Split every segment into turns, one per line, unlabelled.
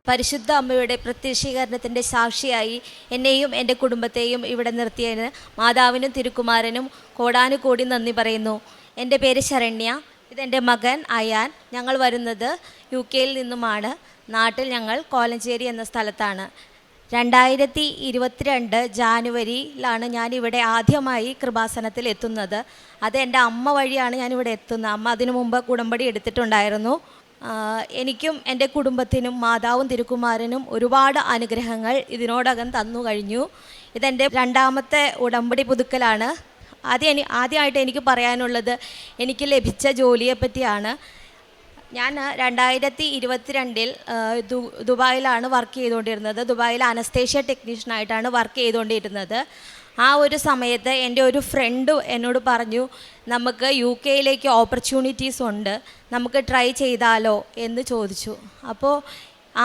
പരിശുദ്ധ അമ്മയുടെ പ്രത്യക്ഷീകരണത്തിൻ്റെ സാക്ഷിയായി എന്നെയും എൻ്റെ കുടുംബത്തെയും ഇവിടെ നിർത്തിയതിന് മാതാവിനും തിരുക്കുമാരനും കോടാനുകോടി നന്ദി പറയുന്നു. എൻ്റെ പേര് ശരണ്യ, ഇതെൻ്റെ മകൻ അയാൻ. ഞങ്ങൾ വരുന്നത് UK നിന്നുമാണ്. നാട്ടിൽ ഞങ്ങൾ കോലഞ്ചേരി എന്ന സ്ഥലത്താണ്. 2022 ജാനുവരിയിലാണ് ഞാനിവിടെ ആദ്യമായി കൃപാസനത്തിൽ എത്തുന്നത്. അത് എൻ്റെ അമ്മ വഴിയാണ് ഞാനിവിടെ എത്തുന്നത്. അമ്മ അതിനു മുമ്പ് ഉടമ്പടി എടുത്തിട്ടുണ്ടായിരുന്നു. എനിക്കും എൻ്റെ കുടുംബത്തിനും മാതാവും തിരുക്കുമാരനും ഒരുപാട് അനുഗ്രഹങ്ങൾ ഇതിനോടകം തന്നു കഴിഞ്ഞു. ഇതെൻ്റെ 2ാമത്തെ ഉടമ്പടി പുതുക്കലാണ്. ആദ്യമായിട്ട് എനിക്ക് പറയാനുള്ളത് എനിക്ക് ലഭിച്ച ജോലിയെ പറ്റിയാണ്. ഞാൻ 2022 ദുബായിലാണ് വർക്ക് ചെയ്തുകൊണ്ടിരുന്നത്. ദുബായിൽ അനസ്തേഷ്യ ടെക്നീഷ്യനായിട്ടാണ് വർക്ക് ചെയ്തുകൊണ്ടിരുന്നത്. ആ ഒരു സമയത്ത് എൻ്റെ ഒരു ഫ്രണ്ട് എന്നോട് പറഞ്ഞു, നമുക്ക് UK ഓപ്പർച്യൂണിറ്റീസ് ഉണ്ട്, നമുക്ക് ട്രൈ ചെയ്താലോ എന്ന് ചോദിച്ചു. അപ്പോൾ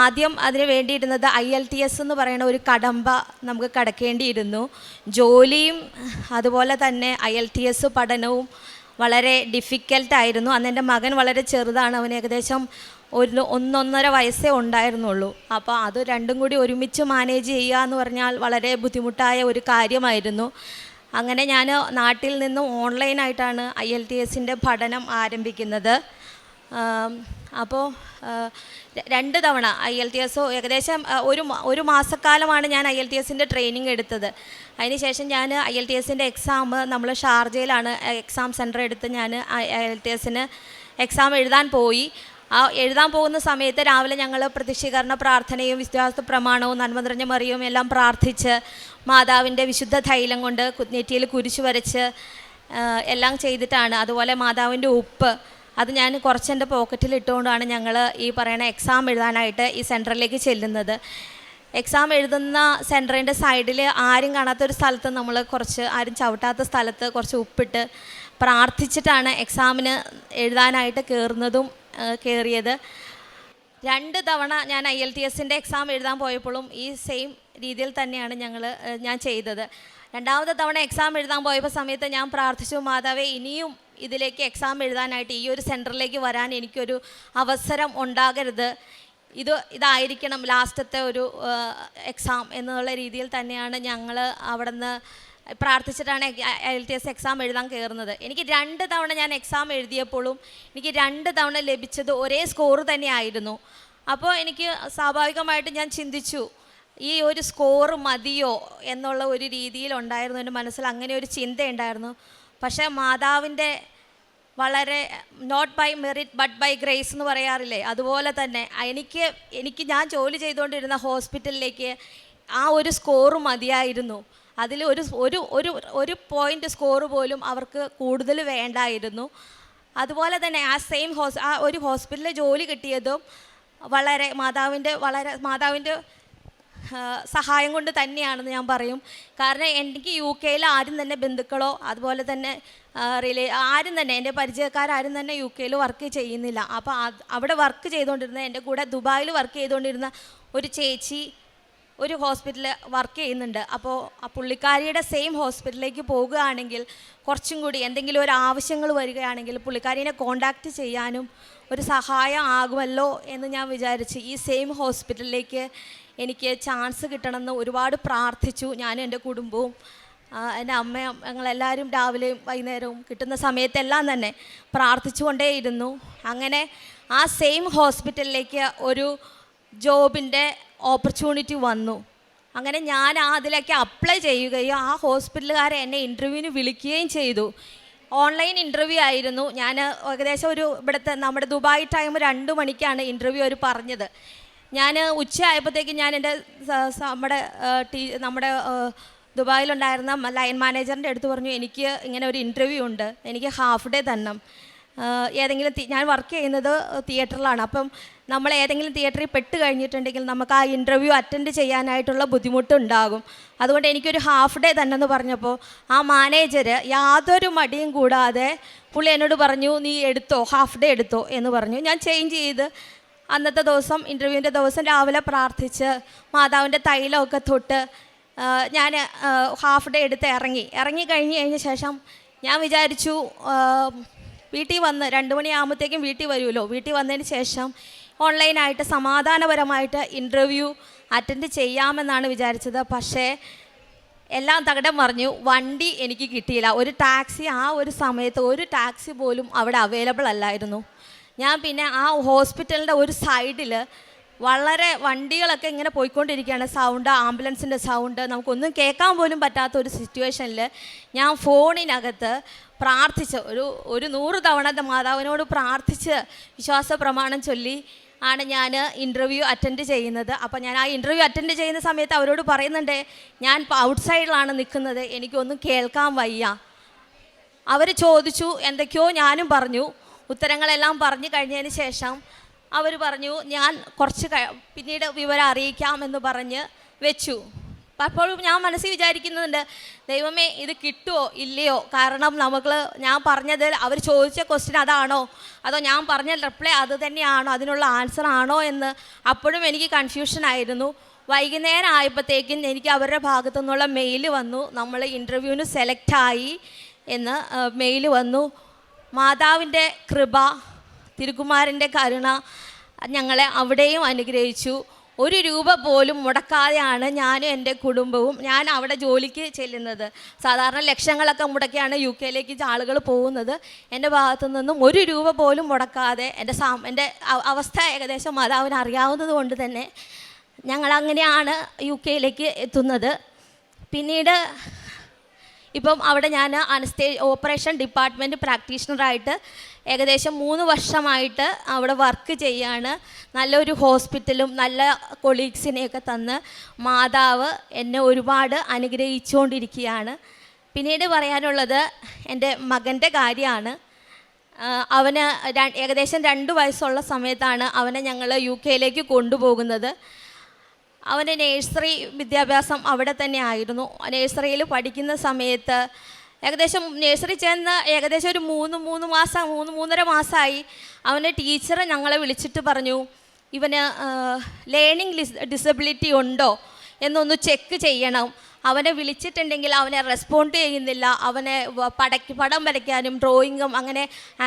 ആദ്യം അതിന് വേണ്ടിയിരുന്നത് IELTS എന്ന് പറയുന്ന ഒരു കടമ്പ നമുക്ക് കടക്കേണ്ടിയിരുന്നു. ജോലിയും അതുപോലെ തന്നെ IELTS പഠനവും വളരെ ഡിഫിക്കൽട്ടായിരുന്നു. അന്ന് എൻ്റെ മകൻ വളരെ ചെറുതാണ്, അവന് ഏകദേശം 1-1.5 വയസ്സേ ഉണ്ടായിരുന്നുള്ളൂ. അപ്പോൾ അത് രണ്ടും കൂടി ഒരുമിച്ച് മാനേജ് ചെയ്യുക എന്ന് പറഞ്ഞാൽ വളരെ ബുദ്ധിമുട്ടായ ഒരു കാര്യമായിരുന്നു. അങ്ങനെ ഞാൻ നാട്ടിൽ നിന്നും ഓൺലൈനായിട്ടാണ് IELTSൻ്റെ പഠനം ആരംഭിക്കുന്നത്. അപ്പോൾ 2 തവണ IELTS ഏകദേശം ഒരു മാസക്കാലമാണ് ഞാൻ IELTSൻ്റെ ട്രെയിനിങ് എടുത്തത്. അതിനുശേഷം ഞാൻ IELTSൻ്റെ എക്സാം നമ്മൾ ഷാർജയിലാണ് എക്സാം സെൻറ്റർ എടുത്ത് ഞാൻ IELTSന് എക്സാം എഴുതാൻ പോയി. എഴുതാൻ പോകുന്ന സമയത്ത് രാവിലെ ഞങ്ങൾ പ്രത്യക്ഷീകരണ പ്രാർത്ഥനയും വിശ്വാസ പ്രമാണവും നന്മ നിറഞ്ഞ മറിയവും എല്ലാം പ്രാർത്ഥിച്ച് മാതാവിൻ്റെ വിശുദ്ധ തൈലം കൊണ്ട് നെറ്റിയിൽ കുരിശ് വരച്ച് എല്ലാം ചെയ്തിട്ടാണ്. അതുപോലെ മാതാവിൻ്റെ ഉപ്പ് അത് ഞാൻ കുറച്ചെൻ്റെ പോക്കറ്റിൽ ഇട്ടുകൊണ്ടാണ് ഞങ്ങൾ ഈ പറയുന്ന എക്സാം എഴുതാനായിട്ട് ഈ സെൻറ്ററിലേക്ക് ചെല്ലുന്നത്. എക്സാം എഴുതുന്ന സെൻറ്ററിൻ്റെ സൈഡിൽ ആരും കാണാത്തൊരു സ്ഥലത്ത് നമ്മൾ ആരും ചവിട്ടാത്ത സ്ഥലത്ത് കുറച്ച് ഉപ്പിട്ട് പ്രാർത്ഥിച്ചിട്ടാണ് എക്സാമിന് എഴുതാനായിട്ട് കയറിയത്. 2 തവണ ഞാൻ IELTSൻ്റെ എക്സാം എഴുതാൻ പോയപ്പോഴും ഈ സെയിം രീതിയിൽ തന്നെയാണ് ഞാൻ ചെയ്തത്. 2ാമത്തെ തവണ എക്സാം എഴുതാൻ പോയപ്പോൾ സമയത്ത് ഞാൻ പ്രാർത്ഥിച്ചു, മാതാവേ ഇനിയും ഇതിലേക്ക് എക്സാം എഴുതാനായിട്ട് ഈ ഒരു സെൻറ്ററിലേക്ക് വരാൻ എനിക്കൊരു അവസരം ഉണ്ടാകരുത്, ഇതായിരിക്കണം ലാസ്റ്റത്തെ ഒരു എക്സാം എന്നുള്ള രീതിയിൽ തന്നെയാണ് ഞങ്ങൾ അവിടെ നിന്ന് പ്രാർത്ഥിച്ചിട്ടാണ് IELTS എക്സാം എഴുതാൻ കയറുന്നത്. എനിക്ക് 2 തവണ ഞാൻ എക്സാം എഴുതിയപ്പോഴും എനിക്ക് 2 തവണ ലഭിച്ചത് ഒരേ സ്കോർ തന്നെയായിരുന്നു. അപ്പോൾ എനിക്ക് സ്വാഭാവികമായിട്ട് ഞാൻ ചിന്തിച്ചു, ഈ ഒരു സ്കോർ മതിയോ എന്നുള്ള ഒരു രീതിയിലുണ്ടായിരുന്നു എൻ്റെ മനസ്സിൽ, അങ്ങനെ ഒരു ചിന്തയുണ്ടായിരുന്നു. പക്ഷേ മാതാവിൻ്റെ വളരെ not by merit but by grace എന്ന് പറയാറില്ലേ, അതുപോലെ തന്നെ എനിക്ക് ഞാൻ ജോലി ചെയ്തുകൊണ്ടിരുന്ന ഹോസ്പിറ്റലിലേക്ക് ആ ഒരു സ്കോർ മതിയായിരുന്നു. അതിൽ ഒരു പോയിൻ്റ് സ്കോർ പോലും അവർക്ക് കൂടുതൽ വേണ്ടായിരുന്നു. അതുപോലെ തന്നെ ആ ഒരു ഹോസ്പിറ്റലിൽ ജോലി കിട്ടിയതും മാതാവിൻ്റെ സഹായം കൊണ്ട് തന്നെയാണെന്ന് ഞാൻ പറയും. കാരണം എനിക്ക് UK ആരും തന്നെ ബന്ധുക്കളോ അതുപോലെ തന്നെ ആരും തന്നെ എൻ്റെ പരിചയക്കാരും തന്നെ UK വർക്ക് ചെയ്യുന്നില്ല. അപ്പോൾ അവിടെ വർക്ക് ചെയ്തുകൊണ്ടിരുന്ന എൻ്റെ കൂടെ ദുബായിൽ വർക്ക് ചെയ്തുകൊണ്ടിരുന്ന ഒരു ചേച്ചി ഒരു ഹോസ്പിറ്റലിൽ വർക്ക് ചെയ്യുന്നുണ്ട്. അപ്പോൾ ആ പുള്ളിക്കാരിയുടെ സെയിം ഹോസ്പിറ്റലിലേക്ക് പോകുകയാണെങ്കിൽ കുറച്ചും കൂടി എന്തെങ്കിലും ഒരു ആവശ്യങ്ങൾ വരികയാണെങ്കിൽ പുള്ളിക്കാരിനെ കോണ്ടാക്റ്റ് ചെയ്യാനും ഒരു സഹായം ആകുമല്ലോ എന്ന് ഞാൻ വിചാരിച്ച് ഈ സെയിം ഹോസ്പിറ്റലിലേക്ക് എനിക്ക് ചാൻസ് കിട്ടണമെന്ന് ഒരുപാട് പ്രാർത്ഥിച്ചു. ഞാനും എൻ്റെ കുടുംബവും എൻ്റെ അമ്മയും ഞങ്ങളെല്ലാവരും രാവിലെയും വൈകുന്നേരവും കിട്ടുന്ന സമയത്തെല്ലാം തന്നെ പ്രാർത്ഥിച്ചുകൊണ്ടേയിരുന്നു. അങ്ങനെ ആ സെയിം ഹോസ്പിറ്റലിലേക്ക് ഒരു ജോബിൻ്റെ ഓപ്പർച്യൂണിറ്റി വന്നു. അങ്ങനെ ഞാൻ അതിലേക്ക് അപ്ലൈ ചെയ്യുകയും ആ ഹോസ്പിറ്റലുകാരെ എന്നെ ഇൻ്റർവ്യൂവിന് വിളിക്കുകയും ചെയ്തു. ഓൺലൈൻ ഇൻ്റർവ്യൂ ആയിരുന്നു. ഞാൻ ഏകദേശം നമ്മുടെ ദുബായ് ടൈം 2 മണിക്കാണ് ഇൻ്റർവ്യൂ അവർ പറഞ്ഞത്. ഞാൻ ഉച്ചയായപ്പോഴത്തേക്കും ഞാൻ നമ്മുടെ ദുബായിലുണ്ടായിരുന്ന ലൈൻ മാനേജറിൻ്റെ അടുത്ത് പറഞ്ഞു, എനിക്ക് ഇങ്ങനെ ഒരു ഇൻ്റർവ്യൂ ഉണ്ട്, എനിക്ക് ഹാഫ് ഡേ തരണം. ഞാൻ വർക്ക് ചെയ്യുന്നത് തിയേറ്ററിലാണ്. അപ്പം നമ്മൾ ഏതെങ്കിലും തിയേറ്ററിൽ പെട്ട് കഴിഞ്ഞിട്ടുണ്ടെങ്കിൽ നമുക്ക് ആ ഇൻ്റർവ്യൂ അറ്റൻഡ് ചെയ്യാനായിട്ടുള്ള ബുദ്ധിമുട്ടുണ്ടാകും. അതുകൊണ്ട് എനിക്കൊരു ഹാഫ് ഡേ തന്നെ എന്ന് പറഞ്ഞപ്പോൾ ആ മാനേജർ യാതൊരു മടിയും കൂടാതെ പുള്ളി എന്നോട് പറഞ്ഞു, നീ ഹാഫ് ഡേ എടുത്തോ എന്ന് പറഞ്ഞു. ഞാൻ ചേഞ്ച് ചെയ്ത് അന്നത്തെ ദിവസം ഇൻ്റർവ്യൂവിൻ്റെ ദിവസം രാവിലെ പ്രാർത്ഥിച്ച് മാതാവിൻ്റെ തൈലമൊക്കെ തൊട്ട് ഞാൻ ഹാഫ് ഡേ എടുത്ത് ഇറങ്ങി കഴിഞ്ഞ ശേഷം ഞാൻ വിചാരിച്ചു വീട്ടിൽ വന്ന് 2 മണിയാകുമ്പോഴത്തേക്കും വീട്ടിൽ വരുമല്ലോ. വീട്ടിൽ വന്നതിന് ശേഷം ഓൺലൈനായിട്ട് സമാധാനപരമായിട്ട് ഇൻ്റർവ്യൂ അറ്റൻഡ് ചെയ്യാമെന്നാണ് വിചാരിച്ചത്. പക്ഷേ എല്ലാം തകിടം മറിഞ്ഞു. വണ്ടി എനിക്ക് കിട്ടിയില്ല. ഒരു ടാക്സി ആ ഒരു സമയത്ത് ഒരു ടാക്സി പോലും അവിടെ അവൈലബിൾ അല്ലായിരുന്നു. ഞാൻ പിന്നെ ആ ഹോസ്പിറ്റലിൻ്റെ ഒരു സൈഡിൽ വളരെ വണ്ടികളൊക്കെ ഇങ്ങനെ പോയിക്കൊണ്ടിരിക്കുകയാണ്. സൗണ്ട്, ആംബുലൻസിൻ്റെ സൗണ്ട്, നമുക്കൊന്നും കേൾക്കാൻ പോലും പറ്റാത്ത ഒരു സിറ്റുവേഷനിൽ ഞാൻ ഫോണിനകത്ത് പ്രാർത്ഥിച്ച് ഒരു 100 തവണ മാതാവിനോട് പ്രാർത്ഥിച്ച് വിശ്വാസ പ്രമാണം ചൊല്ലി ആണ് ഞാൻ ഇൻ്റർവ്യൂ അറ്റൻഡ് ചെയ്യുന്നത്. അപ്പോൾ ഞാൻ ആ ഇൻ്റർവ്യൂ അറ്റൻഡ് ചെയ്യുന്ന സമയത്ത് അവരോട് പറയുന്നുണ്ട്, ഞാൻ ഔട്ട്സൈഡിലാണ് നിൽക്കുന്നത്, എനിക്കൊന്നും കേൾക്കാൻ വയ്യ. അവർ ചോദിച്ചു, എന്തൊക്കെയോ ഞാനും പറഞ്ഞു. ഉത്തരങ്ങളെല്ലാം പറഞ്ഞു കഴിഞ്ഞതിന് ശേഷം അവർ പറഞ്ഞു, ഞാൻ കുറച്ച് പിന്നീട് വിവരം അറിയിക്കാമെന്ന് പറഞ്ഞ് വെച്ചു. അപ്പോൾ ഞാൻ മനസ്സിൽ വിചാരിക്കുന്നുണ്ട്, ദൈവമേ ഇത് കിട്ടുമോ ഇല്ലയോ? കാരണം ഞാൻ പറഞ്ഞത് അവർ ചോദിച്ച ക്വസ്റ്റ്യൻ അതാണോ, അതോ ഞാൻ പറഞ്ഞ റിപ്ലൈ അത് തന്നെയാണോ, അതിനുള്ള ആൻസർ ആണോ എന്ന് അപ്പോഴും എനിക്ക് കൺഫ്യൂഷനായിരുന്നു. വൈകുന്നേരം ആയപ്പോഴത്തേക്കും എനിക്ക് അവരുടെ ഭാഗത്തു നിന്നുള്ള മെയിൽ വന്നു, നമ്മൾ ഇൻ്റർവ്യൂവിന് സെലക്റ്റായി എന്ന് മെയിൽ വന്നു. മാതാവിൻ്റെ കൃപ, തിരുക്കുമാരൻ്റെ കരുണ ഞങ്ങളെ അവിടെയും അനുഗ്രഹിച്ചു. 1 രൂപ പോലും മുടക്കാതെയാണ് ഞാനും എൻ്റെ കുടുംബവും ഞാൻ അവിടെ ജോലിക്ക് ചെല്ലുന്നത്. സാധാരണ ലക്ഷങ്ങളൊക്കെ മുടക്കിയാണ് UK ആളുകൾ പോകുന്നത്. എൻ്റെ ഭാഗത്തു നിന്നും 1 രൂപ പോലും മുടക്കാതെ എൻ്റെ അവസ്ഥ ഏകദേശം മാതാവിന് അറിയാവുന്നത് കൊണ്ട് തന്നെ ഞങ്ങളങ്ങനെയാണ് UK എത്തുന്നത്. പിന്നീട് ഇപ്പം അവിടെ ഞാൻ ഓപ്പറേഷൻ ഡിപ്പാർട്ട്മെൻറ്റ് പ്രാക്ടീഷണറായിട്ട് ഏകദേശം 3 വർഷമായിട്ട് അവിടെ വർക്ക് ചെയ്യാണ്. നല്ലൊരു ഹോസ്പിറ്റലും നല്ല കൊളീഗ്സിനെയൊക്കെ തന്ന് മാതാവ് എന്നെ ഒരുപാട് അനുഗ്രഹിച്ചുകൊണ്ടിരിക്കുകയാണ്. പിന്നീട് പറയാനുള്ളത് എൻ്റെ മകൻ്റെ കാര്യമാണ്. അവന് ഏകദേശം 2 വയസ്സുള്ള സമയത്താണ് അവനെ ഞങ്ങൾ UK കൊണ്ടുപോകുന്നത്. അവൻ്റെ നേഴ്സറി വിദ്യാഭ്യാസം അവിടെ തന്നെ ആയിരുന്നു. നേഴ്സറിയിൽ പഠിക്കുന്ന സമയത്ത് ഏകദേശം നേഴ്സറി ചെന്ന് ഏകദേശം ഒരു 3-3.5 മാസമായി അവൻ്റെ ടീച്ചർ ഞങ്ങളെ വിളിച്ചിട്ട് പറഞ്ഞു, ഇവന് ലേണിംഗ് ഡിസബിലിറ്റി ഉണ്ടോ എന്നൊന്ന് ചെക്ക് ചെയ്യണം. അവനെ വിളിച്ചിട്ടുണ്ടെങ്കിൽ അവനെ റെസ്പോണ്ട് ചെയ്യുന്നില്ല. അവനെ പടം വരയ്ക്കാനും ഡ്രോയിങ്ങും അങ്ങനെ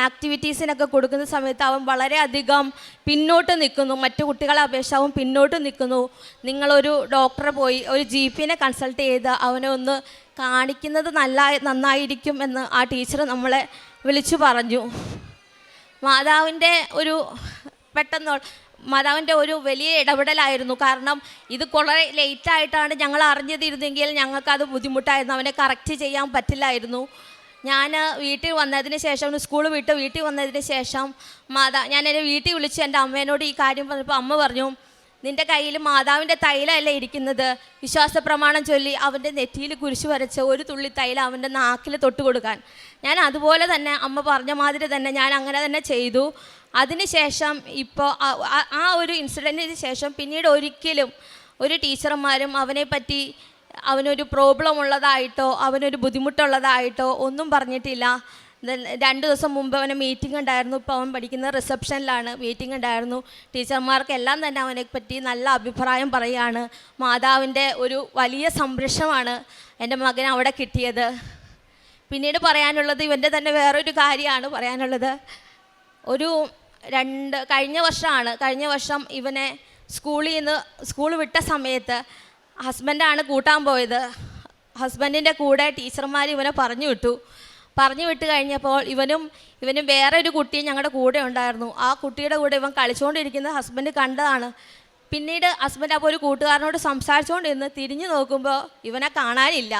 ആക്ടിവിറ്റീസിനൊക്കെ കൊടുക്കുന്ന സമയത്ത് അവൻ വളരെയധികം പിന്നോട്ട് നിൽക്കുന്നു. മറ്റു കുട്ടികളെ അപേക്ഷിച്ച് അവൻ പിന്നോട്ട് നിൽക്കുന്നു. നിങ്ങളൊരു ഡോക്ടറെ പോയി ഒരു GP കൺസൾട്ട് ചെയ്ത് അവനെ ഒന്ന് കാണിക്കുന്നത് നന്നായിരിക്കും എന്ന് ആ ടീച്ചർ നമ്മളെ വിളിച്ചു പറഞ്ഞു. മാതാവിൻ്റെ ഒരു വലിയ ഇടപെടലായിരുന്നു. കാരണം ഇത് വളരെ ലേറ്റായിട്ടാണ് ഞങ്ങൾ അറിഞ്ഞതിരുന്നെങ്കിൽ ഞങ്ങൾക്കത് ബുദ്ധിമുട്ടായിരുന്നു. അവനെ കറക്റ്റ് ചെയ്യാൻ പറ്റില്ലായിരുന്നു. ഞാൻ വീട്ടിൽ വന്നതിന് ശേഷം സ്കൂൾ വിട്ട് വീട്ടിൽ വന്നതിന് ശേഷം ഞാൻ എൻ്റെ വീട്ടിൽ വിളിച്ച് എൻ്റെ അമ്മേനോട് ഈ കാര്യം പറഞ്ഞപ്പോൾ അമ്മ പറഞ്ഞു, നിൻ്റെ കയ്യിൽ മാതാവിൻ്റെ തൈലമല്ലേ ഇരിക്കുന്നത്, വിശ്വാസ പ്രമാണം ചൊല്ലി അവൻ്റെ നെറ്റിയിൽ കുരിശ് വരച്ച് 1 തുള്ളി തൈലം അവൻ്റെ നാക്കിൽ തൊട്ട് കൊടുക്കാൻ. ഞാൻ അതുപോലെ തന്നെ അമ്മ പറഞ്ഞ മാതിരി തന്നെ ഞാൻ അങ്ങനെ തന്നെ ചെയ്തു. അതിനുശേഷം ഇപ്പോൾ ആ ഒരു ഇൻസിഡൻറ്റിന് ശേഷം പിന്നീട് ഒരിക്കലും ഒരു ടീച്ചർമാരും അവനെപ്പറ്റി അവനൊരു പ്രോബ്ലം ഉള്ളതായിട്ടോ അവനൊരു ബുദ്ധിമുട്ടുള്ളതായിട്ടോ ഒന്നും പറഞ്ഞിട്ടില്ല. 2 ദിവസം മുമ്പ് അവന് മീറ്റിംഗ് ഉണ്ടായിരുന്നു. ഇപ്പോൾ അവൻ പഠിക്കുന്ന റിസപ്ഷനിലാണ്. മീറ്റിംഗ് ഉണ്ടായിരുന്നു. ടീച്ചർമാർക്കെല്ലാം തന്നെ അവനെപ്പറ്റി നല്ല അഭിപ്രായം പറയുകയാണ്. മാതാവിൻ്റെ ഒരു വലിയ സംരക്ഷണമാണ് എൻ്റെ മകൻ അവിടെ കിട്ടിയത്. പിന്നീട് പറയാനുള്ളത് ഇവൻ്റെ തന്നെ വേറൊരു കാര്യമാണ് പറയാനുള്ളത്. കഴിഞ്ഞ വർഷം ഇവനെ സ്കൂൾ വിട്ട സമയത്ത് ഹസ്ബൻഡാണ് കൂട്ടാൻ പോയത്. ഹസ്ബൻഡിൻ്റെ കൂടെ ടീച്ചർമാർ ഇവനെ പറഞ്ഞു വിട്ട് കഴിഞ്ഞപ്പോൾ ഇവനും വേറൊരു കുട്ടിയും ഞങ്ങളുടെ കൂടെ ഉണ്ടായിരുന്നു. ആ കുട്ടിയുടെ കൂടെ ഇവൻ കളിച്ചുകൊണ്ടിരിക്കുന്നത് ഹസ്ബൻഡ് കണ്ടതാണ്. പിന്നീട് ഹസ്ബൻഡ് അപ്പോൾ ഒരു കൂട്ടുകാരനോട് സംസാരിച്ചുകൊണ്ടിരുന്ന് തിരിഞ്ഞു നോക്കുമ്പോൾ ഇവനെ കാണാനില്ല.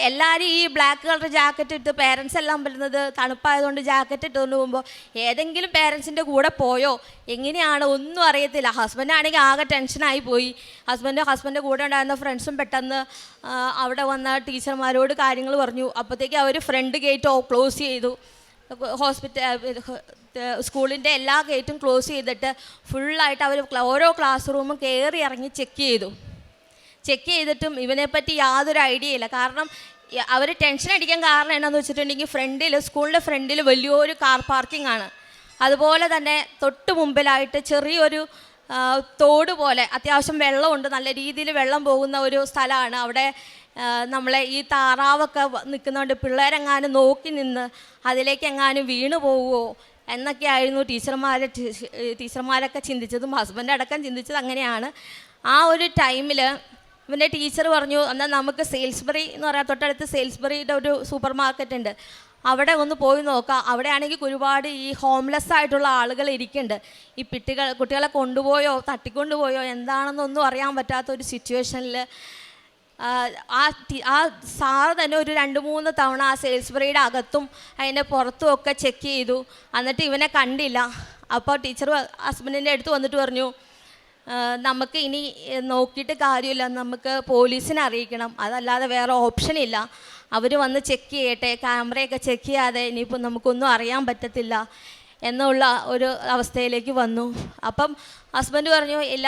എല്ലാവരും ഈ ബ്ലാക്ക് കളർ ജാക്കറ്റ് ഇട്ട് പേരൻസ് എല്ലാം വരുന്നത് തണുപ്പായതുകൊണ്ട് ജാക്കറ്റ് ഇട്ടുകൊണ്ട് പോകുമ്പോൾ ഏതെങ്കിലും പേരൻസിൻ്റെ കൂടെ പോയോ എങ്ങനെയാണ് ഒന്നും അറിയത്തില്ല. ഹസ്ബൻഡാണെങ്കിൽ ആകെ ടെൻഷനായി പോയി. ഹസ്ബൻഡിൻ്റെ കൂടെ ഉണ്ടായിരുന്ന ഫ്രണ്ട്സും പെട്ടെന്ന് അവിടെ വന്ന ടീച്ചർമാരോട് കാര്യങ്ങൾ പറഞ്ഞു. അപ്പോഴത്തേക്ക് അവർ ഫ്രണ്ട് ഗേറ്റ് ക്ലോസ് ചെയ്തു. സ്കൂളിൻ്റെ എല്ലാ ഗേറ്റും ക്ലോസ് ചെയ്തിട്ട് ഫുള്ളായിട്ട് അവർ ഓരോ ക്ലാസ് റൂമും കയറി ഇറങ്ങി ചെക്ക് ചെയ്തിട്ടും ഇവനെപ്പറ്റി യാതൊരു ഐഡിയ ഇല്ല. കാരണം അവർ ടെൻഷൻ അടിക്കാൻ കാരണം എന്താണെന്ന് വെച്ചിട്ടുണ്ടെങ്കിൽ സ്കൂളിൻ്റെ ഫ്രണ്ടിൽ വലിയൊരു കാർ പാർക്കിംഗ് ആണ്. അതുപോലെ തന്നെ തൊട്ട് മുമ്പിലായിട്ട് ചെറിയൊരു തോട് പോലെ അത്യാവശ്യം വെള്ളമുണ്ട്, നല്ല രീതിയിൽ വെള്ളം പോകുന്ന ഒരു സ്ഥലമാണ്. അവിടെ നമ്മളെ ഈ താറാവൊക്കെ നിൽക്കുന്നതുകൊണ്ട് പിള്ളേരെങ്ങാനും നോക്കി നിന്ന് അതിലേക്ക് എങ്ങാനും വീണു പോവുമോ എന്നൊക്കെയായിരുന്നു ടീച്ചർമാരൊക്കെ ചിന്തിച്ചതും ഹസ്ബൻഡ് അടക്കം ചിന്തിച്ചത് അങ്ങനെയാണ്. ആ ഒരു ടൈമിൽ ഇവൻ്റെ ടീച്ചർ പറഞ്ഞു, എന്നാൽ നമുക്ക് സെയിൽസ്ബറി എന്ന് പറയാൻ തൊട്ടടുത്ത് സെയിൽസ്ബറിയുടെ ഒരു സൂപ്പർ മാർക്കറ്റ് ഉണ്ട്, അവിടെ ഒന്ന് പോയി നോക്കാം. അവിടെയാണെങ്കിൽ ഒരുപാട് ഈ ഹോംലെസ് ആയിട്ടുള്ള ആളുകൾ ഇരിക്കുന്നുണ്ട്. ഈ കുട്ടികളെ കൊണ്ടുപോയോ തട്ടിക്കൊണ്ടുപോയോ എന്താണെന്നൊന്നും അറിയാൻ പറ്റാത്ത ഒരു സിറ്റുവേഷനിൽ ആ സാറ് തന്നെ ഒരു 2-3 തവണ ആ സെയിൽസ്ബറിയുടെ അകത്തും അതിൻ്റെ പുറത്തും ഒക്കെ ചെക്ക് ചെയ്തു. എന്നിട്ട് ഇവനെ കണ്ടില്ല. അപ്പോൾ ടീച്ചർ ഹസ്ബൻഡിൻ്റെ അടുത്ത് വന്നിട്ട് പറഞ്ഞു, നമുക്ക് ഇനി നോക്കിയിട്ട് കാര്യമില്ല, നമുക്ക് പോലീസിനെ അറിയിക്കണം, അതല്ലാതെ വേറെ ഓപ്ഷനില്ല. അവർ വന്ന് ചെക്ക് ചെയ്യട്ടെ, ക്യാമറയൊക്കെ ചെക്ക് ചെയ്യാതെ ഇനിയിപ്പോൾ നമുക്കൊന്നും അറിയാൻ പറ്റത്തില്ല എന്നുള്ള ഒരു അവസ്ഥയിലേക്ക് വന്നു. അപ്പം ഹസ്ബൻഡ് പറഞ്ഞു, ഇല്ല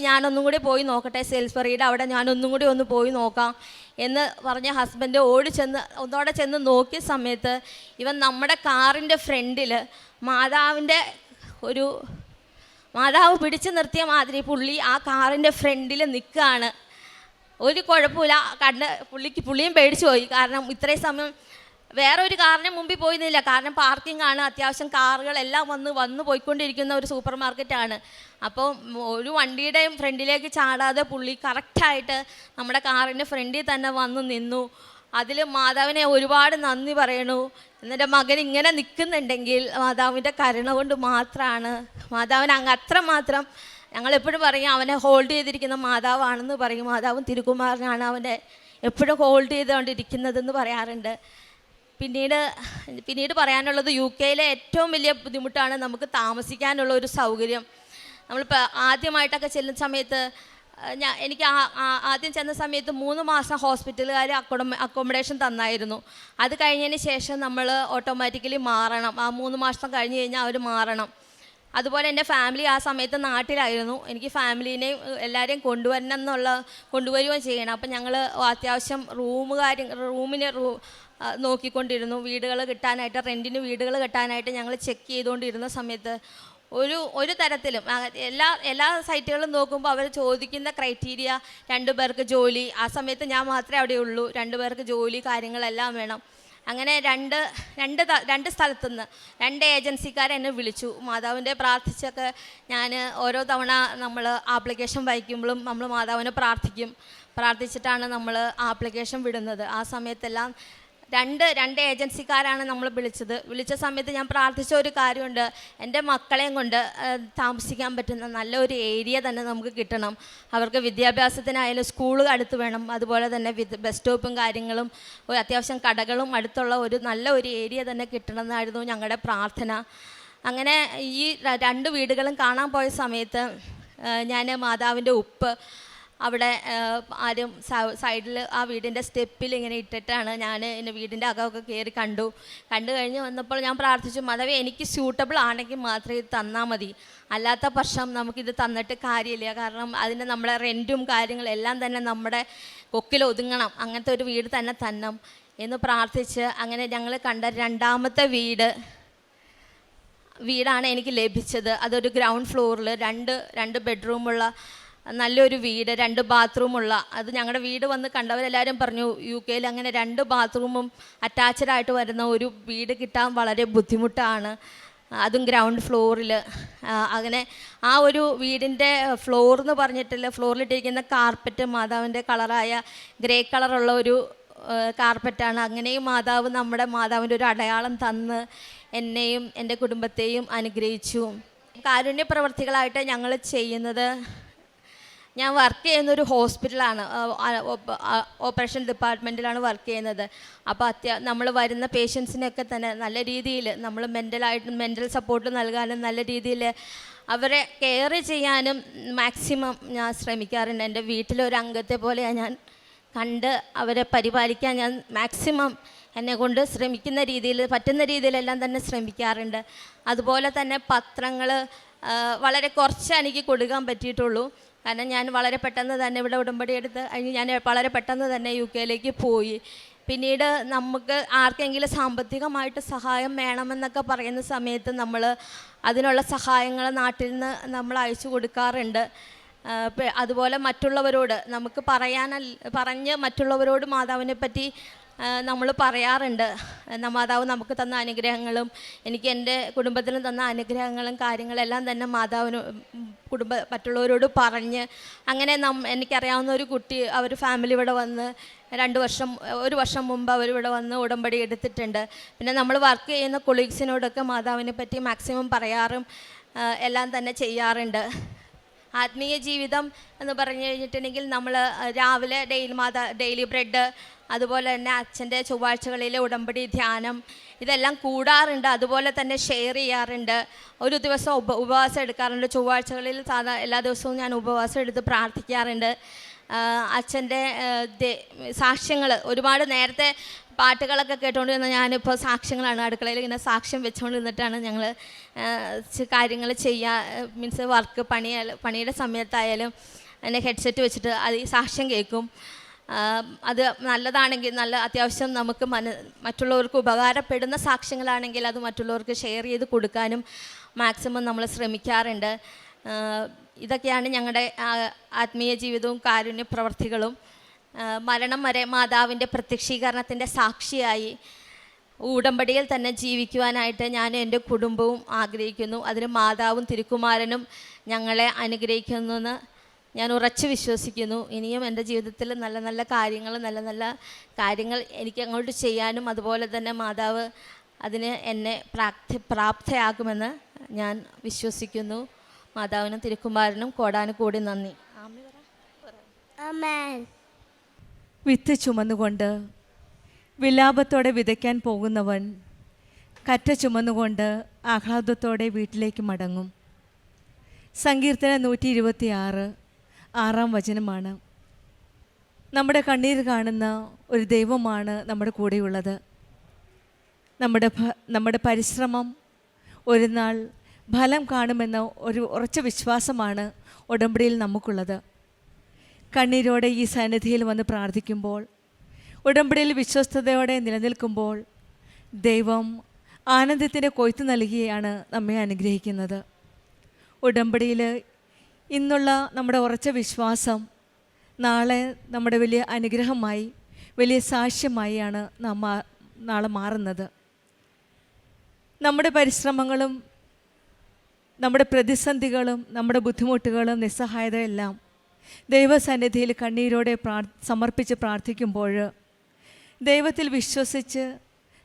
ഞാനൊന്നും കൂടി പോയി നോക്കട്ടെ, സെയിൽസ്ബറിയുടെ അവിടെ ഞാനൊന്നും കൂടി ഒന്ന് പോയി നോക്കാം എന്ന് പറഞ്ഞ് ഹസ്ബൻഡ് ഒന്നോടെ ചെന്ന് നോക്കിയ സമയത്ത് ഇവൻ നമ്മുടെ കാറിൻ്റെ ഫ്രണ്ടിൽ മാതാവ് പിടിച്ചു നിർത്തിയ മാതിരി പുള്ളി ആ കാറിൻ്റെ ഫ്രണ്ടിൽ നിൽക്കുകയാണ്. ഒരു കുഴപ്പമില്ല, പുള്ളിയും പേടിച്ചു പോയി. കാരണം ഇത്രയും സമയം വേറെ ഒരു കാറിന് മുമ്പിൽ പോയിരുന്നില്ല. കാരണം പാർക്കിംഗ് ആണ്, അത്യാവശ്യം കാറുകളെല്ലാം വന്ന് പോയിക്കൊണ്ടിരിക്കുന്ന ഒരു സൂപ്പർ മാർക്കറ്റാണ്. അപ്പോൾ ഒരു വണ്ടിയുടെയും ഫ്രണ്ടിലേക്ക് ചാടാതെ പുള്ളി കറക്റ്റായിട്ട് നമ്മുടെ കാറിൻ്റെ ഫ്രണ്ടിൽ തന്നെ വന്ന് നിന്നു. അതിൽ മാതാവിനെ ഒരുപാട് നന്ദി പറയണു. എന്നിട്ട് മകൻ ഇങ്ങനെ നിൽക്കുന്നുണ്ടെങ്കിൽ മാതാവിൻ്റെ കരുണ കൊണ്ട് മാത്രമാണ്. മാതാവിന് അത്രമാത്രം ഞങ്ങളെപ്പോഴും പറയും, അവനെ ഹോൾഡ് ചെയ്തിരിക്കുന്ന മാതാവാണെന്ന് പറയും. മാതാവും തിരുക്കുമാരനാണ് അവനെ എപ്പോഴും ഹോൾഡ് ചെയ്തുകൊണ്ടിരിക്കുന്നതെന്ന് പറയാറുണ്ട്. പിന്നീട് പറയാനുള്ളത്, UK-യിലെ ഏറ്റവും വലിയ ബുദ്ധിമുട്ടാണ് നമുക്ക് താമസിക്കാനുള്ള ഒരു സൗകര്യം. നമ്മളിപ്പോൾ ആദ്യമായിട്ടൊക്കെ ചെല്ലുന്ന സമയത്ത് എനിക്ക് ആദ്യം ചെന്ന സമയത്ത് 3 മാസം ഹോസ്പിറ്റലുകാർ അക്കോമഡേഷൻ തന്നായിരുന്നു. അത് കഴിഞ്ഞതിന് ശേഷം നമ്മൾ ഓട്ടോമാറ്റിക്കലി മാറണം. ആ 3 മാസം കഴിഞ്ഞ് കഴിഞ്ഞാൽ അവർ മാറണം. അതുപോലെ എൻ്റെ ഫാമിലി ആ സമയത്ത് നാട്ടിലായിരുന്നു. എനിക്ക് ഫാമിലീനെയും എല്ലാവരെയും കൊണ്ടുവരികയും ചെയ്യണം. അപ്പം ഞങ്ങൾ അത്യാവശ്യം റൂമിന് നോക്കിക്കൊണ്ടിരുന്നു. വീടുകൾ കിട്ടാനായിട്ട്, റെൻറ്റിന് വീടുകൾ കിട്ടാനായിട്ട് ഞങ്ങൾ ചെക്ക് ചെയ്തുകൊണ്ടിരുന്ന സമയത്ത് ഒരു തരത്തിലും എല്ലാ സൈറ്റുകളും നോക്കുമ്പോൾ അവർ ചോദിക്കുന്ന ക്രൈറ്റീരിയ 2 പേർക്ക് ജോലി. ആ സമയത്ത് ഞാൻ മാത്രമേ അവിടെ ഉള്ളൂ. 2 പേർക്ക് ജോലി, കാര്യങ്ങളെല്ലാം വേണം. അങ്ങനെ രണ്ട് സ്ഥലത്തുനിന്ന് 2 ഏജൻസിക്കാരെ എന്നെ വിളിച്ചു. മാതാവിൻ്റെ പ്രാർത്ഥിച്ചൊക്കെ ഞാൻ ഓരോ തവണ നമ്മൾ ആപ്ലിക്കേഷൻ വായിക്കുമ്പോഴും നമ്മൾ മാതാവിനെ പ്രാർത്ഥിച്ചിട്ടാണ് നമ്മൾ ആപ്ലിക്കേഷൻ വിടുന്നത്. ആ സമയത്തെല്ലാം രണ്ട് ഏജൻസിക്കാരാണ് നമ്മൾ വിളിച്ച സമയത്ത് ഞാൻ പ്രാർത്ഥിച്ച ഒരു കാര്യമുണ്ട്, എൻ്റെ മക്കളെയും കൊണ്ട് താമസിക്കാൻ പറ്റുന്ന നല്ലൊരു ഏരിയ തന്നെ നമുക്ക് കിട്ടണം. അവർക്ക് വിദ്യാഭ്യാസത്തിനായാലും സ്കൂൾ അടുത്ത് വേണം. അതുപോലെ തന്നെ ബസ് സ്റ്റോപ്പും കാര്യങ്ങളും അത്യാവശ്യം കടകളും അടുത്തുള്ള നല്ല ഒരു ഏരിയ തന്നെ കിട്ടണം എന്നായിരുന്നു ഞങ്ങളുടെ പ്രാർത്ഥന. അങ്ങനെ ഈ 2 വീടുകളും കാണാൻ പോയ സമയത്ത് ഞാൻ മാതാവിൻ്റെ ഉപ്പ് അവിടെ ആരും സൈഡിൽ ആ വീടിൻ്റെ സ്റ്റെപ്പിൽ ഇങ്ങനെ ഇട്ടിട്ടാണ് ഞാൻ എൻ്റെ വീടിൻ്റെ അകമൊക്കെ കയറി കണ്ടു കഴിഞ്ഞ് വന്നപ്പോൾ ഞാൻ പ്രാർത്ഥിച്ചു, മാതാവേ എനിക്ക് സ്യൂട്ടബിൾ ആണെങ്കിൽ മാത്രമേ ഇത് തന്നാൽ മതി, അല്ലാത്ത പക്ഷം നമുക്കിത് തന്നിട്ട് കാര്യമില്ല. കാരണം അതിന് നമ്മുടെ റെൻറ്റും കാര്യങ്ങളും എല്ലാം തന്നെ നമ്മുടെ കൊക്കിൽ ഒതുങ്ങണം, അങ്ങനത്തെ ഒരു വീട് തന്നെ തരണം എന്ന് പ്രാർത്ഥിച്ച് അങ്ങനെ ഞങ്ങൾ കണ്ട 2ാമത്തെ വീടാണ് എനിക്ക് ലഭിച്ചത്. അതൊരു ഗ്രൗണ്ട് ഫ്ലോറിൽ രണ്ട് ബെഡ്റൂമുള്ള നല്ലൊരു വീട്, 2 ബാത്റൂമുള്ള. അത് ഞങ്ങളുടെ വീട് വന്ന് കണ്ടവരെല്ലാവരും പറഞ്ഞു, UK-യിൽ അങ്ങനെ 2 ബാത്റൂമും അറ്റാച്ച്ഡായിട്ട് വരുന്ന ഒരു വീട് കിട്ടാൻ വളരെ ബുദ്ധിമുട്ടാണ്, അതും ഗ്രൗണ്ട് ഫ്ലോറിൽ. അങ്ങനെ ആ ഒരു വീടിൻ്റെ ഫ്ലോർ എന്ന് പറഞ്ഞിട്ടില്ല, ഫ്ലോറിലിട്ടിരിക്കുന്ന കാർപ്പറ്റ് മാതാവിൻ്റെ കളറായ ഗ്രേ കളറുള്ള ഒരു കാർപ്പറ്റാണ്. അങ്ങനെയും മാതാവിൻ്റെ ഒരു അടയാളം തന്ന് എന്നെയും എൻ്റെ കുടുംബത്തെയും അനുഗ്രഹിച്ചു. കാരുണ്യ പ്രവർത്തികളായിട്ട് ഞങ്ങൾ ചെയ്യുന്നത്, ഞാൻ വർക്ക് ചെയ്യുന്നൊരു ഹോസ്പിറ്റലാണ്, ഓപ്പറേഷൻ ഡിപ്പാർട്ട്മെൻറ്റിലാണ് വർക്ക് ചെയ്യുന്നത്. അപ്പോൾ നമ്മൾ വരുന്ന പേഷ്യൻസിനൊക്കെ തന്നെ നല്ല രീതിയിൽ നമ്മൾ മെൻ്റൽ സപ്പോർട്ട് നൽകാനും നല്ല രീതിയിൽ അവരെ കെയർ ചെയ്യാനും മാക്സിമം ഞാൻ ശ്രമിക്കാറുണ്ട്. എൻ്റെ വീട്ടിലൊരു അംഗത്തെ പോലെയാണ് ഞാൻ കണ്ട് അവരെ പരിപാലിക്കാൻ ഞാൻ മാക്സിമം എന്നെക്കൊണ്ട് ശ്രമിക്കുന്ന രീതിയിൽ, പറ്റുന്ന രീതിയിലെല്ലാം തന്നെ ശ്രമിക്കാറുണ്ട്. അതുപോലെ തന്നെ പത്രങ്ങൾ വളരെ കുറച്ച് എനിക്ക് കൊടുക്കാൻ പറ്റിയിട്ടുള്ളൂ. കാരണം ഞാൻ വളരെ പെട്ടെന്ന് തന്നെ ഇവിടെ ഉടമ്പടി എടുത്ത് ഞാൻ വളരെ പെട്ടെന്ന് തന്നെ UK-യിലേക്ക് പോയി. പിന്നീട് നമുക്ക് ആർക്കെങ്കിലും സാമ്പത്തികമായിട്ട് സഹായം വേണമെന്നൊക്കെ പറയുന്ന സമയത്ത് നമ്മൾ അതിനുള്ള സഹായങ്ങൾ നാട്ടിൽ നിന്ന് നമ്മൾ അയച്ചു കൊടുക്കാറുണ്ട്. അതുപോലെ മറ്റുള്ളവരോട് നമുക്ക് പറഞ്ഞ് മറ്റുള്ളവരോട് മാതാവിനെ പറ്റി നമ്മൾ പറയാറുണ്ട്, മാതാവ് നമുക്ക് തന്ന അനുഗ്രഹങ്ങളും എനിക്ക് എൻ്റെ കുടുംബത്തിനും തന്ന അനുഗ്രഹങ്ങളും കാര്യങ്ങളെല്ലാം തന്നെ മാതാവിന് മറ്റുള്ളവരോട് പറഞ്ഞ് അങ്ങനെ എനിക്കറിയാവുന്ന ഒരു കുട്ടി അവർ ഫാമിലി ഇവിടെ വന്ന് 1 വർഷം മുമ്പ് അവരിവിടെ വന്ന് ഉടമ്പടി എടുത്തിട്ടുണ്ട്. പിന്നെ നമ്മൾ വർക്ക് ചെയ്യുന്ന കൊളീഗ്സിനോടൊക്കെ മാതാവിനെ പറ്റി മാക്സിമം പറയാറും എല്ലാം തന്നെ ചെയ്യാറുണ്ട്. ആത്മീയ ജീവിതം എന്ന് പറഞ്ഞു കഴിഞ്ഞിട്ടുണ്ടെങ്കിൽ നമ്മൾ രാവിലെ ഡെയിലി ബ്രെഡ്, അതുപോലെ തന്നെ അച്ഛൻ്റെ ചൊവ്വാഴ്ചകളിലെ ഉടമ്പടി ധ്യാനം ഇതെല്ലാം കൂടാറുണ്ട്. അതുപോലെ തന്നെ ഷെയർ ചെയ്യാറുണ്ട്. ഒരു ദിവസം ഉപവാസം എടുക്കാറുണ്ട്. ചൊവ്വാഴ്ചകളിൽ എല്ലാ ദിവസവും ഞാൻ ഉപവാസം എടുത്ത് പ്രാർത്ഥിക്കാറുണ്ട്. അച്ഛൻ്റെ സാക്ഷ്യങ്ങൾ ഒരുപാട് നേരത്തെ പാട്ടുകളൊക്കെ കേട്ടുകൊണ്ടിരുന്ന ഞാനിപ്പോൾ സാക്ഷ്യങ്ങളാണ് അടുക്കളയിൽ ഇങ്ങനെ സാക്ഷ്യം വെച്ചുകൊണ്ട് നിന്നിട്ടാണ് ഞങ്ങൾ കാര്യങ്ങൾ മീൻസ് വർക്ക് പണിയുടെ സമയത്തായാലും എൻ്റെ ഹെഡ്സെറ്റ് വെച്ചിട്ട് അത് ഈ സാക്ഷ്യം കേൾക്കും. അത് നല്ലതാണെങ്കിൽ അത്യാവശ്യം നമുക്ക് മറ്റുള്ളവർക്ക് ഉപകാരപ്പെടുന്ന സാക്ഷ്യങ്ങളാണെങ്കിൽ അത് മറ്റുള്ളവർക്ക് ഷെയർ ചെയ്ത് കൊടുക്കാനും മാക്സിമം നമ്മൾ ശ്രമിക്കാറുണ്ട്. ഇതൊക്കെയാണ് ഞങ്ങളുടെ ആത്മീയ ജീവിതവും കാരുണ്യ പ്രവർത്തികളും. മരണം വരെ മാതാവിൻ്റെ പ്രത്യക്ഷീകരണത്തിൻ്റെ സാക്ഷിയായി ഉടമ്പടിയിൽ തന്നെ ജീവിക്കുവാനായിട്ട് ഞാനും എൻ്റെ കുടുംബവും ആഗ്രഹിക്കുന്നു. അതിന് മാതാവും തിരുക്കുമാരനും ഞങ്ങളെ അനുഗ്രഹിക്കുന്നുവെന്ന് ഞാൻ ഉറച്ചു വിശ്വസിക്കുന്നു. ഇനിയും എൻ്റെ ജീവിതത്തിൽ നല്ല നല്ല കാര്യങ്ങൾ എനിക്ക് അങ്ങോട്ട് ചെയ്യാനും അതുപോലെ തന്നെ മാതാവ് അതിന് എന്നെ പ്രാപ്തയാകുമെന്ന് ഞാൻ വിശ്വസിക്കുന്നു. മാതാവിനും തിരുക്കുമാരനും കോടാനുകൂടി നന്ദി.
ആമേൻ.
വിത്ത് ചുമന്നുകൊണ്ട് വിലാപത്തോടെ വിതയ്ക്കാൻ പോകുന്നവൻ കറ്റ ചുമന്നുകൊണ്ട് ആഹ്ലാദത്തോടെ വീട്ടിലേക്ക് മടങ്ങും. സങ്കീർത്തനം 126 6-ാം വചനമാണ്. നമ്മുടെ കണ്ണീർ കാണുന്ന ഒരു ദൈവമാണ് നമ്മുടെ കൂടെയുള്ളത്. നമ്മുടെ പരിശ്രമം ഒരു നാൾ ഫലം കാണുമെന്ന ഒരു ഉറച്ച വിശ്വാസമാണ് ഉടമ്പടിയിൽ നമുക്കുള്ളത്. കണ്ണീരോടെ ഈ സന്നിധിയിൽ വന്ന് പ്രാർത്ഥിക്കുമ്പോൾ, ഉടമ്പടിയിൽ വിശ്വസ്തയോടെ നിലനിൽക്കുമ്പോൾ ദൈവം ആനന്ദത്തിൻ്റെ കൊയ്ത്ത് നൽകിയാണ് നമ്മെ അനുഗ്രഹിക്കുന്നത്. ഉടമ്പടിയിൽ ഇന്നുള്ള നമ്മുടെ ഉറച്ച വിശ്വാസം നാളെ നമ്മുടെ വലിയ അനുഗ്രഹമായി, വലിയ സാക്ഷ്യമായാണ് നാളെ മാറുന്നത്. നമ്മുടെ പരിശ്രമങ്ങളും നമ്മുടെ പ്രതിസന്ധികളും നമ്മുടെ ബുദ്ധിമുട്ടുകളും നിസ്സഹായതയെല്ലാം ദൈവസന്നിധിയിൽ കണ്ണീരോടെ സമർപ്പിച്ച് പ്രാർത്ഥിക്കുമ്പോൾ, ദൈവത്തിൽ വിശ്വസിച്ച്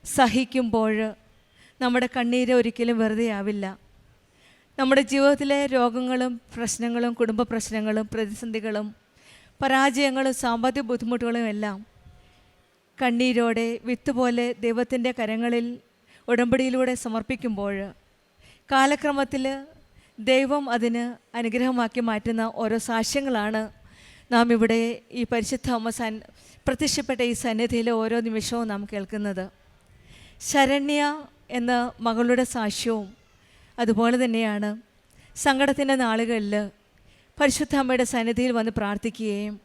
സഹിക്കുമ്പോൾ നമ്മുടെ കണ്ണീര് ഒരിക്കലും വെറുതെ ആവില്ല. നമ്മുടെ ജീവിതത്തിലെ രോഗങ്ങളും പ്രശ്നങ്ങളും കുടുംബ പ്രശ്നങ്ങളും പ്രതിസന്ധികളും പരാജയങ്ങളും സാമ്പത്തിക ബുദ്ധിമുട്ടുകളും എല്ലാം കണ്ണീരോടെ വിത്തുപോലെ ദൈവത്തിൻ്റെ കരങ്ങളിൽ ഉടമ്പടിയിലൂടെ സമർപ്പിക്കുമ്പോൾ കാലക്രമത്തിൽ ദൈവം അതിന് അനുഗ്രഹമാക്കി മാറ്റുന്ന ഓരോ സാക്ഷ്യങ്ങളാണ് നാം ഇവിടെ ഈ പരിശുദ്ധ അമ്മ പ്രത്യക്ഷപ്പെട്ട ഈ സന്നിധിയിലെ ഓരോ നിമിഷവും നാം കേൾക്കുന്നത്. ശരണ്യ എന്ന മകളുടെ സാക്ഷ്യവും അതുപോലെ തന്നെയാണ്. സങ്കടത്തിൻ്റെ നാളുകളിൽ പരിശുദ്ധ അമ്മയുടെ സന്നിധിയിൽ വന്ന് പ്രാർത്ഥിക്കുകയും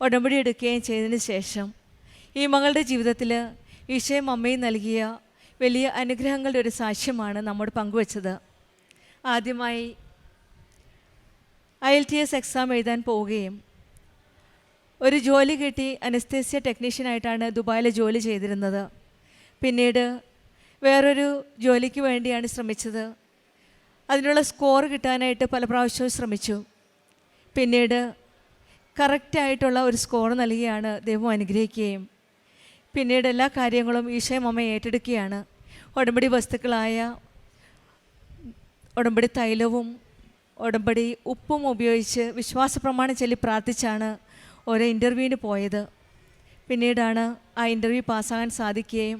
ഉടമ്പടി എടുക്കുകയും ചെയ്തതിന് ശേഷം ഈ മകളുടെ ജീവിതത്തിൽ ഈശോയും അമ്മയും നൽകിയ വലിയ അനുഗ്രഹങ്ങളുടെ ഒരു സാക്ഷ്യമാണ് നമ്മോട് പങ്കുവച്ചത്. ആദ്യമായി IELTS എക്സാം എഴുതാൻ പോവുകയും ഒരു ജോലി കിട്ടി, അനസ്തേസ്യ ടെക്നീഷ്യനായിട്ടാണ് ദുബായിൽ ജോലി ചെയ്തിരുന്നത്. പിന്നീട് വേറൊരു ജോലിക്ക് വേണ്ടിയാണ് ശ്രമിച്ചത്. അതിനുള്ള സ്കോർ കിട്ടാനായിട്ട് പല പ്രാവശ്യവും ശ്രമിച്ചു. പിന്നീട് കറക്റ്റായിട്ടുള്ള ഒരു സ്കോർ നൽകിയാണ് ദൈവം അനുഗ്രഹിക്കുകയും പിന്നീട് എല്ലാ കാര്യങ്ങളും ഈശോയും അമ്മ ഏറ്റെടുക്കുകയാണ്. ഉടമ്പടി വസ്തുക്കളായ ഉടമ്പടി തൈലവും ഉടമ്പടി ഉപ്പും ഉപയോഗിച്ച് വിശ്വാസ പ്രമാണം ചൊല്ലി പ്രാർത്ഥിച്ചാണ് ഓരോ ഇൻ്റർവ്യൂവിന് പോയത്. പിന്നീടാണ് ആ ഇൻ്റർവ്യൂ പാസ്സാകാൻ സാധിക്കുകയും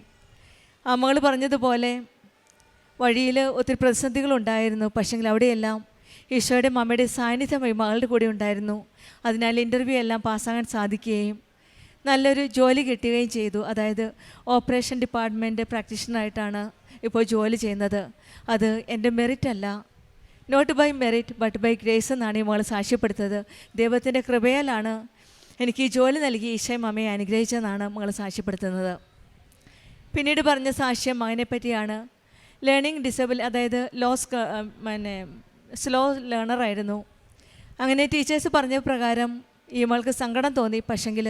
മകൾ പറഞ്ഞതുപോലെ വഴിയിൽ ഒത്തിരി പ്രതിസന്ധികളുണ്ടായിരുന്നു. പക്ഷെങ്കിൽ അവിടെയെല്ലാം ഈശോയുടെ അമ്മയുടെ സാന്നിധ്യം മകളുടെ കൂടെ ഉണ്ടായിരുന്നു. അതിനാൽ ഇൻ്റർവ്യൂ എല്ലാം പാസ്സാകാൻ സാധിക്കുകയും നല്ലൊരു ജോലി കിട്ടുകയും ചെയ്തു. അതായത് ഓപ്പറേഷൻ ഡിപ്പാർട്ട്മെൻറ്റ് പ്രാക്ടീഷണറായിട്ടാണ് ഇപ്പോൾ ജോലി ചെയ്യുന്നത്. അത് എൻ്റെ മെറിറ്റ് അല്ല, not by merit but by grace എന്നാണ് ഈ മകൾ സാക്ഷ്യപ്പെടുത്തത്. ദൈവത്തിൻ്റെ കൃപയാലാണ് എനിക്ക് ഈ ജോലി നൽകി ഈശോയും അമ്മയെ അനുഗ്രഹിച്ചതെന്നാണ് മകൾ സാക്ഷ്യപ്പെടുത്തുന്നത്. പിന്നീട് പറഞ്ഞ സാക്ഷ്യം മകനെ പറ്റിയാണ്. ലേണിംഗ് ഡിസേബിൾ, അതായത് സ്ലോ ലേണറായിരുന്നു. അങ്ങനെ ടീച്ചേഴ്സ് പറഞ്ഞ പ്രകാരം ഈ മകൾക്ക് സങ്കടം തോന്നി. പക്ഷെങ്കിൽ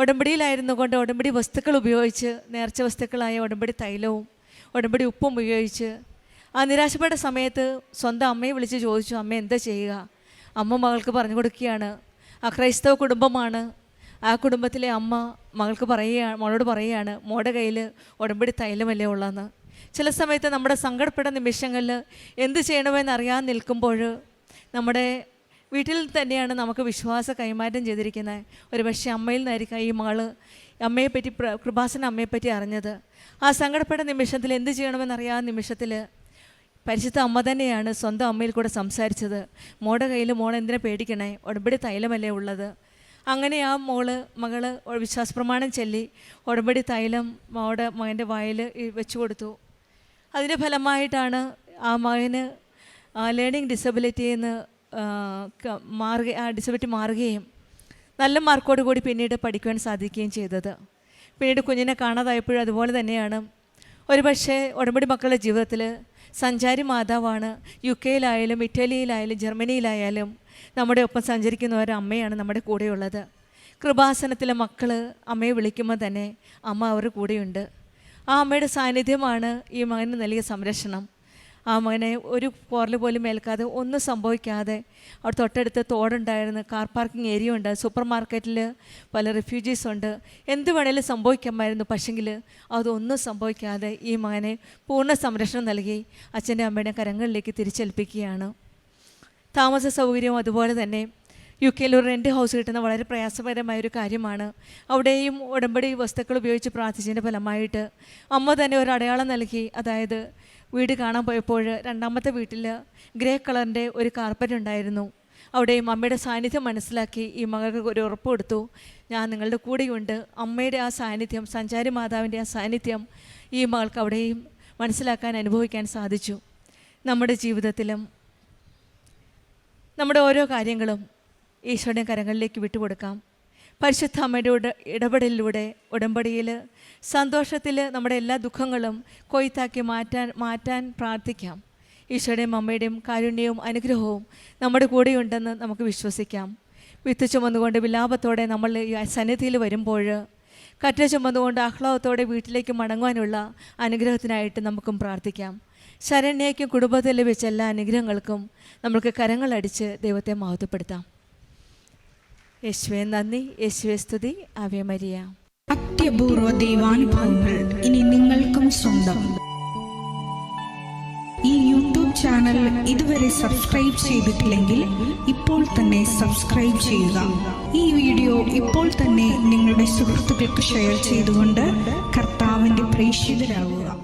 ഉടമ്പടിയിലായിരുന്നു കൊണ്ട് ഉടമ്പടി വസ്തുക്കൾ ഉപയോഗിച്ച്, നേർച്ച വസ്തുക്കളായ ഉടമ്പടി തൈലവും ഉടമ്പടി ഉപ്പും ഉപയോഗിച്ച് ആ നിരാശപ്പെട്ട സമയത്ത് സ്വന്തം അമ്മയെ വിളിച്ച് ചോദിച്ചു, അമ്മ എന്താ ചെയ്യുക? അമ്മ മകൾക്ക് പറഞ്ഞു കൊടുക്കുകയാണ്. ക്രൈസ്തവ കുടുംബമാണ്. ആ കുടുംബത്തിലെ അമ്മ മോളോട് പറയുകയാണ്, മോളുടെ കയ്യിൽ ഉടമ്പടി തൈലമല്ലേ ഉള്ളതെന്ന്. ചില സമയത്ത് നമ്മുടെ സങ്കടപ്പെട്ട നിമിഷങ്ങളിൽ എന്ത് ചെയ്യണമെന്ന് അറിയാൻ നിൽക്കുമ്പോൾ നമ്മുടെ വീട്ടിൽ തന്നെയാണ് നമുക്ക് വിശ്വാസം കൈമാറ്റം ചെയ്തിരിക്കുന്നത്. ഒരു പക്ഷേ അമ്മയിൽ നിന്നായിരിക്കും ഈ മകൾ അമ്മയെപ്പറ്റി, കൃപാസന അമ്മയെപ്പറ്റി അറിഞ്ഞത്. ആ സങ്കടപ്പെട്ട നിമിഷത്തിൽ എന്ത് ചെയ്യണമെന്നറിയാത്ത നിമിഷത്തിൽ പരിശുദ്ധ അമ്മ തന്നെയാണ് സ്വന്തം അമ്മയിൽ കൂടെ സംസാരിച്ചത്. മോളുടെ കയ്യിൽ മോൾ എന്തിനാ പേടിക്കണേ, ഉടമ്പടി തൈലമല്ലേ ഉള്ളത്. അങ്ങനെ ആ മകള് വിശ്വാസപ്രമാണം ചൊല്ലി ഉടമ്പടി തൈലം മകൻ്റെ വായിൽ വെച്ചു കൊടുത്തു. അതിൻ്റെ ഫലമായിട്ടാണ് ആ മകന് ലേണിംഗ് ഡിസബിലിറ്റിയിൽ നിന്ന് ഡിസബിലിറ്റി മാറുകയും നല്ല മാർക്കോട് കൂടി പിന്നീട് പഠിക്കുവാൻ സാധിക്കുകയും ചെയ്തത്. പിന്നീട് കുഞ്ഞിനെ കാണാതായപ്പോഴും അതുപോലെ തന്നെയാണ്. ഒരു പക്ഷേ ഉടമ്പടി മക്കളുടെ ജീവിതത്തിൽ സഞ്ചാരി മാതാവാണ്. UK-യിലായാലും ഇറ്റലിയിലായാലും ജർമ്മനിയിലായാലും നമ്മുടെ ഒപ്പം സഞ്ചരിക്കുന്ന ഒരു അമ്മയാണ് നമ്മുടെ കൂടെയുള്ളത്. കൃപാസനത്തിലെ മക്കൾ അമ്മയെ വിളിക്കുമ്പോൾ തന്നെ അമ്മ അവരുടെ കൂടെയുണ്ട്. ആ അമ്മയുടെ സാന്നിധ്യമാണ് ഈ മകന് നൽകിയ സംരക്ഷണം. ആ മകനെ ഒരു പോറൽ പോലും ഏൽക്കാതെ, ഒന്നും സംഭവിക്കാതെ, അവിടെ തൊട്ടടുത്ത് തോടുണ്ടായിരുന്നു, കാർ പാർക്കിംഗ് ഏരിയ ഉണ്ട്, സൂപ്പർ മാർക്കറ്റിൽ പല റിഫ്യൂജീസ് ഉണ്ട്, എന്ത് വേണേലും സംഭവിക്കാമായിരുന്നു. പക്ഷെങ്കിൽ അതൊന്നും സംഭവിക്കാതെ ഈ മകനെ പൂർണ്ണ സംരക്ഷണം നൽകി അച്ഛൻ്റെ അമ്മയുടെ കരങ്ങളിലേക്ക് തിരിച്ചേൽപ്പിക്കുകയാണ്. താമസ സൗകര്യവും അതുപോലെ തന്നെ. UK-യിൽ ഒരു റെൻറ്റ് ഹൗസ് കിട്ടുന്ന വളരെ പ്രയാസകരമായൊരു കാര്യമാണ്. അവിടെയും ഉടമ്പടി വസ്തുക്കൾ ഉപയോഗിച്ച് പ്രാർത്ഥിച്ചതിൻ്റെ ഫലമായിട്ട് അമ്മ തന്നെ ഒരു അടയാളം നൽകി. അതായത് വീട് കാണാൻ പോയപ്പോൾ രണ്ടാമത്തെ വീട്ടിൽ ഗ്രേ കളറിൻ്റെ ഒരു കാർപ്പറ്റ് ഉണ്ടായിരുന്നു. അവിടെയും അമ്മയുടെ സാന്നിധ്യം മനസ്സിലാക്കി ഈ മകൾക്ക് ഒരു ഉറപ്പ് കൊടുത്തു, ഞാൻ നിങ്ങളുടെ കൂടെയുണ്ട്. അമ്മയുടെ ആ സാന്നിധ്യം, സഞ്ചാരി മാതാവിൻ്റെ ആ സാന്നിധ്യം ഈ മകൾക്ക് അവിടെയും മനസ്സിലാക്കാൻ, അനുഭവിക്കാൻ സാധിച്ചു. നമ്മുടെ ജീവിതത്തിലും നമ്മുടെ ഓരോ കാര്യങ്ങളും ഈശോയുടെ കരങ്ങളിലേക്ക് വിട്ടുകൊടുക്കാം. പരിശുദ്ധ അമ്മയുടെ ഇടപെടലിലൂടെ ഉടമ്പടിയിൽ സന്തോഷത്തിൽ നമ്മുടെ എല്ലാ ദുഃഖങ്ങളും കൊയ്ത്താക്കി മാറ്റാൻ പ്രാർത്ഥിക്കാം. ഈശോയുടെയും അമ്മയുടെയും കാരുണ്യവും അനുഗ്രഹവും നമ്മുടെ കൂടെയുണ്ടെന്ന് നമുക്ക് വിശ്വസിക്കാം. വിത്ത് ചുമന്നുകൊണ്ട് വിലാപത്തോടെ നമ്മൾ ഈ സന്നിധിയിൽ വരുമ്പോൾ കറ്റ ചുമന്നുകൊണ്ട് ആഹ്ലാദത്തോടെ വീട്ടിലേക്ക് മടങ്ങുവാനുള്ള അനുഗ്രഹത്തിനായിട്ട് നമുക്കും പ്രാർത്ഥിക്കാം. ശരണ്യയ്ക്കും കുടുംബത്തിൽ ലഭിച്ച എല്ലാ അനുഗ്രഹങ്ങൾക്കും നമുക്ക് കരങ്ങളടിച്ച് ദൈവത്തെ മഹത്വപ്പെടുത്താം. യേശുവേ നന്ദി, യേശുവേ സ്തുതി, ആവേ മരിയ.
അത്യപൂർവ ദൈവാനുഭവങ്ങൾ ഇനി നിങ്ങൾക്കും സ്വന്തം. ഈ യൂട്യൂബ് ചാനൽ ഇതുവരെ സബ്സ്ക്രൈബ് ചെയ്തിട്ടില്ലെങ്കിൽ ഇപ്പോൾ തന്നെ സബ്സ്ക്രൈബ് ചെയ്യുക. ഈ വീഡിയോ ഇപ്പോൾ തന്നെ നിങ്ങളുടെ സുഹൃത്തുക്കൾക്ക് ഷെയർ ചെയ്തുകൊണ്ട് കർത്താവിൻ്റെ പ്രേക്ഷിതരാകുക.